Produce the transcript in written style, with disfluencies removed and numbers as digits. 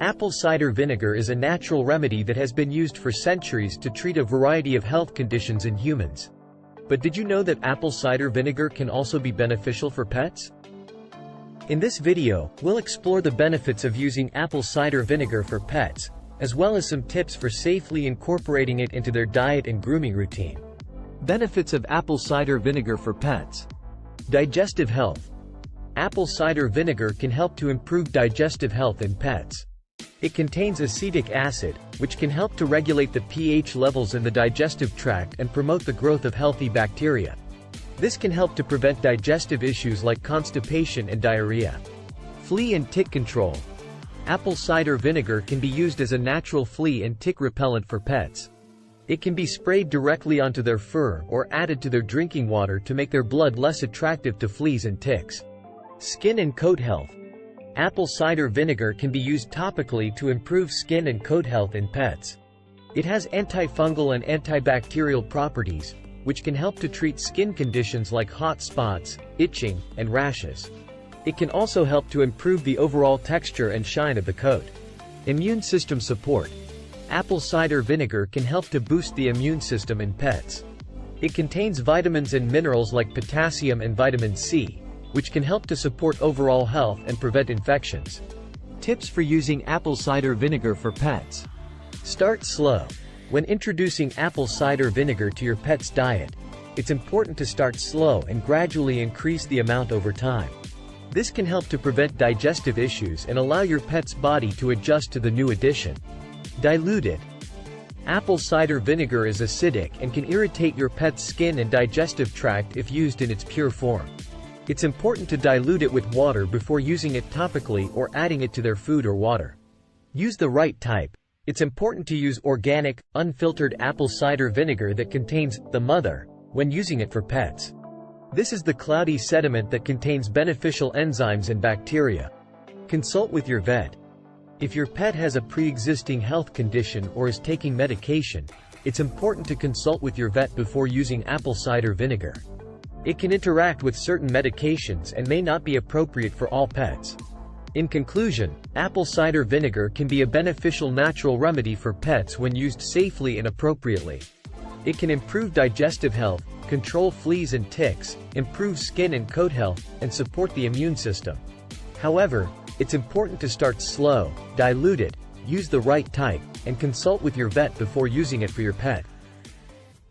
Apple cider vinegar is a natural remedy that has been used for centuries to treat a variety of health conditions in humans. But did you know that apple cider vinegar can also be beneficial for pets? In this video, we'll explore the benefits of using apple cider vinegar for pets, as well as some tips for safely incorporating it into their diet and grooming routine. Benefits of apple cider vinegar for pets. Digestive health. Apple cider vinegar can help to improve digestive health in pets. It contains acetic acid, which can help to regulate the pH levels in the digestive tract and promote the growth of healthy bacteria. This can help to prevent digestive issues like constipation and diarrhea. Flea and tick control. Apple cider vinegar can be used as a natural flea and tick repellent for pets. It can be sprayed directly onto their fur or added to their drinking water to make their blood less attractive to fleas and ticks. Skin and coat health. Apple cider vinegar can be used topically to improve skin and coat health in pets. It has antifungal and antibacterial properties, which can help to treat skin conditions like hot spots, itching, and rashes. It can also help to improve the overall texture and shine of the coat. Immune system support. Apple cider vinegar can help to boost the immune system in pets. It contains vitamins and minerals like potassium and vitamin C, which can help to support overall health and prevent infections. Tips for using apple cider vinegar for pets. Start slow. When introducing apple cider vinegar to your pet's diet, it's important to start slow and gradually increase the amount over time. This can help to prevent digestive issues and allow your pet's body to adjust to the new addition. Dilute it. Apple cider vinegar is acidic and can irritate your pet's skin and digestive tract if used in its pure form. It's important to dilute it with water before using it topically or adding it to their food or water. Use the right type. It's important to use organic, unfiltered apple cider vinegar that contains the mother when using it for pets. This is the cloudy sediment that contains beneficial enzymes and bacteria. Consult with your vet. If your pet has a pre-existing health condition or is taking medication, it's important to consult with your vet before using apple cider vinegar. It can interact with certain medications and may not be appropriate for all pets. In conclusion, apple cider vinegar can be a beneficial natural remedy for pets when used safely and appropriately. It can improve digestive health, control fleas and ticks, improve skin and coat health, and support the immune system. However, it's important to start slow, dilute it, use the right type, and consult with your vet before using it for your pet.